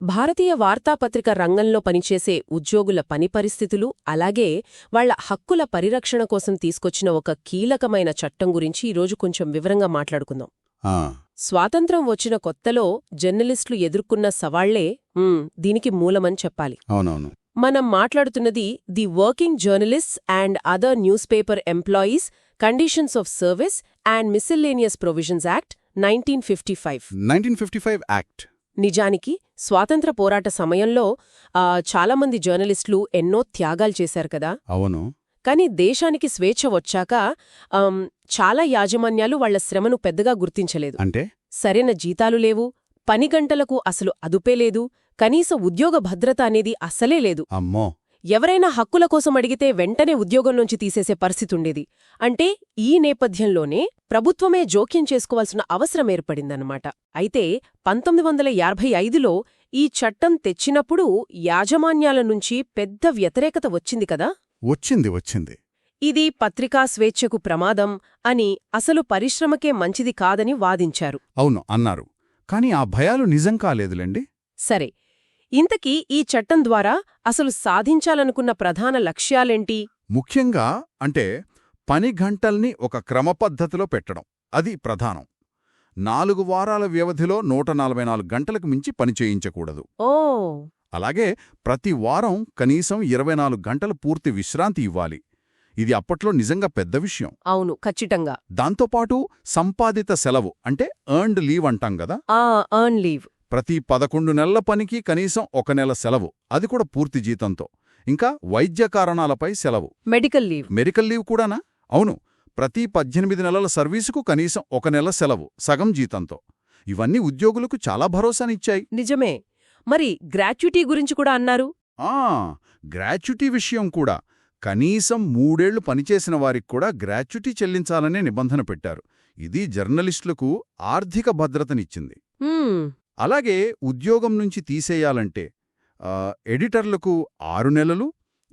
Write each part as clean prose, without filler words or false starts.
భారతీయ వార్తాపత్రిక రంగంలో పనిచేసే ఉద్యోగుల పని పరిస్థితులు అలాగే వాళ్ల హక్కుల పరిరక్షణ కోసం తీసుకొచ్చిన ఒక కీలకమైన చట్టం గురించి ఈరోజు కొంచెం వివరంగా మాట్లాడుకుందాం. స్వాతంత్ర్యం వచ్చిన కొత్తలో జర్నలిస్టులు ఎదుర్కొన్న సవాళ్లే దీనికి మూలమని చెప్పాలి. అవునవును. మనం మాట్లాడుతున్నది the working journalists and other news paper employees conditions of service and miscellaneous provisions act 1955 act. నిజానికి స్వాతంత్ర పోరాట సమయంలో చాలామంది జర్నలిస్టులు ఎన్నో త్యాగాలు చేశారు కదా. అవును. కాని దేశానికి స్వేచ్ఛ వచ్చాక చాలా యాజమాన్యాలు వాళ్ల శ్రమను పెద్దగా గుర్తించలేదు. అంటే సరైన జీతాలు లేవు, పని గంటలకు అసలు అదుపే లేదు, కనీస ఉద్యోగ భద్రత అనేది అస్సలే లేదు. అమ్మో. ఎవరైనా హక్కుల కోసం అడిగితే వెంటనే ఉద్యోగంలోంచి తీసేసే పరిస్థితుండేది. అంటే ఈ నేపథ్యంలోనే ప్రభుత్వమే జోక్యం చేసుకోవాల్సిన అవసరం ఏర్పడిందన్నమాట. అయితే 1955లో ఈ చట్టం తెచ్చినప్పుడు యాజమాన్యాల నుంచి పెద్ద వ్యతిరేకత వచ్చింది కదా. వచ్చింది. ఇది పత్రికా స్వేచ్ఛకు ప్రమాదం అని, అసలు పరిశ్రమకే మంచిది కాదని వాదించారు. అవును అన్నారు. కాని ఆ భయాలు నిజం కాలేదులేండి. సరే, ఇంతకీ ఈ చట్టం ద్వారా అసలు సాధించాలనుకున్న ప్రధాన లక్ష్యాలేంటి? ముఖ్యంగా అంటే పని గంటల్ని ఒక క్రమపద్ధతిలో పెట్టడం, అది ప్రధానం. 4 వారాల వ్యవధిలో 144 గంటలకు మించి పని చేయించకూడదు. ఓ. అలాగే ప్రతి వారం కనీసం 24 గంటలు పూర్తి విశ్రాంతి ఇవ్వాలి. ఇది అప్పట్లో నిజంగా పెద్ద విషయం. అవును, ఖచ్చితంగా. దాంతోపాటు సంపాదిత సెలవు అంటే ఎర్న్డ్ లీవ్ అంటాం గదా. Earn leave. ప్రతి 11 నెలల పనికి కనీసం 1 నెల సెలవు, అది కూడా పూర్తి జీతంతో. ఇంకా వైద్య కారణాలపై సెలవు, మెడికల్ లీవ్ కూడానా? అవును. ప్రతి 18 నెలల సర్వీసుకు కనీసం 1 నెల సెలవు, సగం జీతంతో. ఇవన్నీ ఉద్యోగులకు చాలా భరోసానిచ్చాయి. నిజమే. మరి గ్రాట్యుటీ గురించి కూడా అన్నారు. గ్రాట్యుటీ విషయం కూడా. కనీసం 3 ఏళ్లు పనిచేసిన వారికి కూడా గ్రాట్యుటీ చెల్లించాలనే నిబంధన పెట్టారు. ఇది జర్నలిస్టులకు ఆర్థిక భద్రతనిచ్చింది. అలాగే ఉద్యోగం నుంచి తీసేయాలంటే ఎడిటర్లకు 6 నెలలు,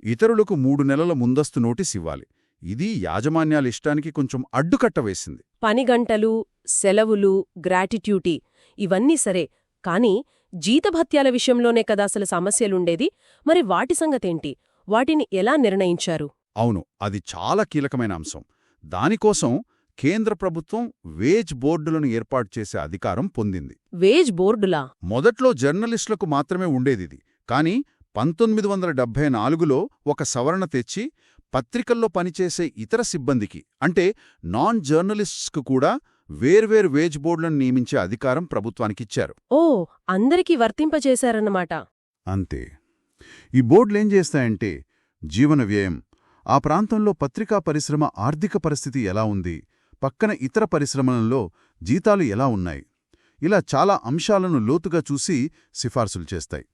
ఇతరులకు 3 నెలల ముందస్తు నోటీస్ ఇవ్వాలి. ఇది యాజమాన్యాల ఇష్టానికి కొంచెం అడ్డుకట్ట వేసింది. పని గంటలు, సెలవులు, గ్రాటిట్యూటీ ఇవన్నీ సరే, కాని జీతభత్యాల విషయంలోనే కదా అసలు సమస్యలుండేది. మరి వాటి సంగతేంటి? వాటిని ఎలా నిర్ణయించారు? అవును, అది చాలా కీలకమైన అంశం. దానికోసం కేంద్ర ప్రభుత్వం వేజ్ బోర్డులను ఏర్పాటు చేసే అధికారం పొందింది. వేజ్ బోర్డులా? మొదట్లో జర్నలిస్టులకు మాత్రమే ఉండేదిది. కాని 1974లో ఒక సవరణ తెచ్చి పత్రికల్లో పనిచేసే ఇతర సిబ్బందికి, అంటే నాన్ జర్నలిస్ట్స్కు కూడా వేర్వేరు వేజ్ బోర్డులను నియమించే అధికారం ప్రభుత్వానికిచ్చారు. ఓ, అందరికీ వర్తింపచేశారన్నమాట. అంతే. ఈ బోర్డులేం చేస్తాయంటే జీవన వ్యయం, ఆ ప్రాంతంలో పత్రికా పరిశ్రమ ఆర్థిక పరిస్థితి ఎలా ఉంది, పక్కన ఇతర పరిశ్రమలలో జీతాలు ఎలా ఉన్నాయి, ఇలా చాలా అంశాలను లోతుగా చూసి సిఫార్సులు చేస్తాయి.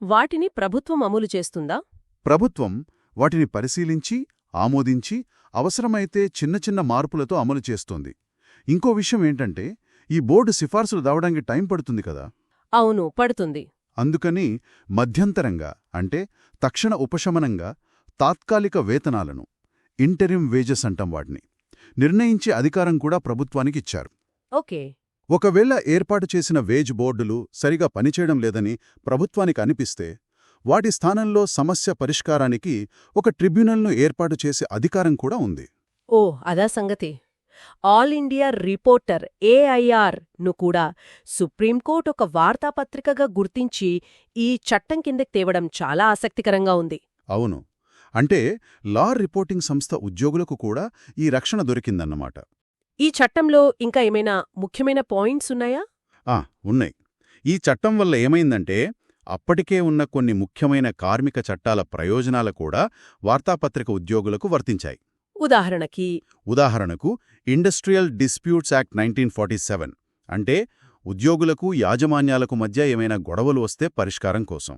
వాటిని ప్రభుత్వం అమలు చేస్తుందా? ప్రభుత్వం వాటిని పరిశీలించి, ఆమోదించి, అవసరమైతే చిన్న చిన్న మార్పులతో అమలు చేస్తోంది. ఇంకో విషయం ఏంటంటే ఈ బోర్డు సిఫార్సులు దావడానికి టైం పడుతుంది కదా. అవును, పడుతుంది. అందుకని మధ్యంతరంగా, అంటే తక్షణ ఉపశమనంగా తాత్కాలిక వేతనాలను, ఇంటరిమ్ వేజెస్ అంటాం వాటిని, నిర్ణయించే అధికారం కూడా ప్రభుత్వానికిచ్చారు. ఓకే. ఒకవేళ ఏర్పాటు చేసిన వేజ్ బోర్డులు సరిగా పనిచేయడం లేదని ప్రభుత్వానికి అనిపిస్తే, వాటి స్థానంలో సమస్య పరిష్కారానికి ఒక ట్రిబ్యునల్ను ఏర్పాటు చేసే అధికారం కూడా ఉంది. ఓ, అదా సంగతి. ఆల్ ఇండియా రిపోర్టర్ AIR ను కూడా సుప్రీంకోర్టు ఒక వార్తాపత్రికగా గుర్తించి ఈ చట్టం కిందకి తేవడం చాలా ఆసక్తికరంగా ఉంది. అవును. అంటే లా రిపోర్టింగ్ సంస్థ ఉద్యోగులకు కూడా ఈ రక్షణ దొరికిందన్నమాట. ఈ చట్టంలో ఇంకా ఏమైనా ముఖ్యమైన పాయింట్స్ ఉన్నాయా? ఉన్నాయి. ఈ చట్టం వల్ల ఏమైందంటే అప్పటికే ఉన్న కొన్ని ముఖ్యమైన కార్మిక చట్టాల ప్రయోజనాలు కూడా వార్తాపత్రిక ఉద్యోగులకు వర్తించాయి. ఉదాహరణకు ఇండస్ట్రియల్ డిస్ప్యూట్స్ యాక్ట్ 1947, అంటే ఉద్యోగులకు యాజమాన్యాలకు మధ్య ఏమైనా గొడవలు వస్తే పరిష్కారం కోసం.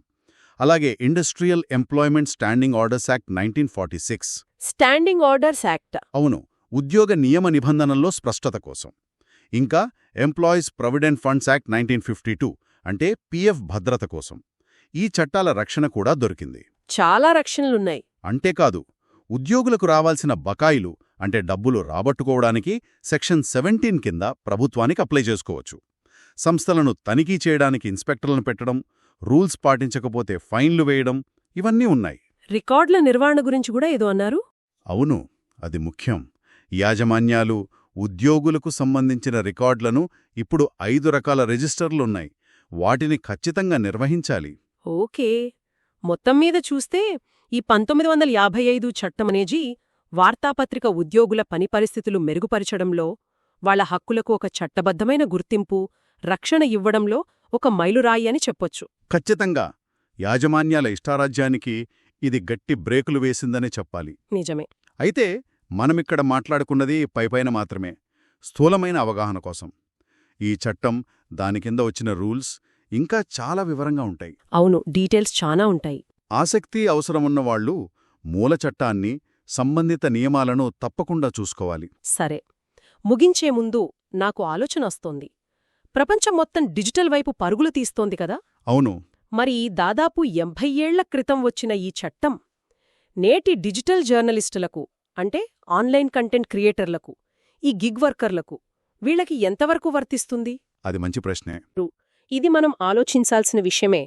అలాగే industrial employment standing orders act 1946. Standing orders act? అవును, ఉద్యోగ నియమ నిబంధనల్లో స్పష్టత కోసం. ఇంకా ఎంప్లాయీస్ ప్రొవిడెంట్ ఫండ్స్ యాక్ట్ 1952, అంటే PF భద్రత కోసం. ఈ చట్టాల రక్షణ కూడా దొరికింది. చాలా రక్షణలున్నాయి. అంతేకాదు, ఉద్యోగులకు రావాల్సిన బకాయిలు, అంటే డబ్బులు రాబట్టుకోవడానికి సెక్షన్ 17 కింద ప్రభుత్వానికి అప్లై చేసుకోవచ్చు. సంస్థలను తనిఖీ చేయడానికి ఇన్స్పెక్టర్లను పెట్టడం, రూల్స్ పాటించకపోతే ఫైన్లు వేయడం ఇవన్నీ ఉన్నాయి. రికార్డుల నిర్వహణ గురించి కూడా ఏదో అన్నారు. అవును, అది ముఖ్యం. యాజమాన్యాలు, ఉద్యోగులకు సంబంధించిన రికార్డులను ఇప్పుడు 5 రకాల రిజిస్టర్లున్నాయి. వాటిని ఖచ్చితంగా నిర్వహించాలి. ఓకే. మొత్తం మీద చూస్తే ఈ 1955 చట్టమనేది వార్తాపత్రిక ఉద్యోగుల పని పరిస్థితులు మెరుగుపరచడంలో, వాళ్ల హక్కులకు ఒక చట్టబద్ధమైన గుర్తింపు, రక్షణ ఇవ్వడంలో ఒక మైలురాయి అని చెప్పొచ్చు. ఖచ్చితంగా యాజమాన్యాల ఇష్టారాజ్యానికి ఇది గట్టి బ్రేకులు వేసిందనే చెప్పాలి. నిజమే. అయితే మనమిక్కడ మాట్లాడుకున్నది పైపైన మాత్రమే, స్థూలమైన అవగాహన కోసం. ఈ చట్టం, దాని కింద వచ్చిన రూల్స్ ఇంకా చాలా వివరంగా ఉంటాయి. అవును, డీటెయిల్స్ చానా ఉంటాయి. ఆసక్తి అవసరమున్నవాళ్లు మూల చట్టాన్ని, సంబంధిత నియమాలను తప్పకుండా చూసుకోవాలి. సరే, ముగించే ముందు నాకు ఆలోచన వస్తోంది. ప్రపంచం మొత్తం డిజిటల్ వైపు పరుగులు తీస్తోంది కదా. అవును. మరి దాదాపు 80 ఏళ్ల క్రితం వచ్చిన ఈ చట్టం నేటి డిజిటల్ జర్నలిస్టులకు, అంటే ఆన్లైన్ కంటెంట్ క్రియేటర్లకు, ఈ గిగ్ వర్కర్లకు, వీళ్ళకి ఎంతవరకు వర్తిస్తుంది? అది మంచి ప్రశ్నే. ఇది మనం ఆలోచించాల్సిన విషయమే.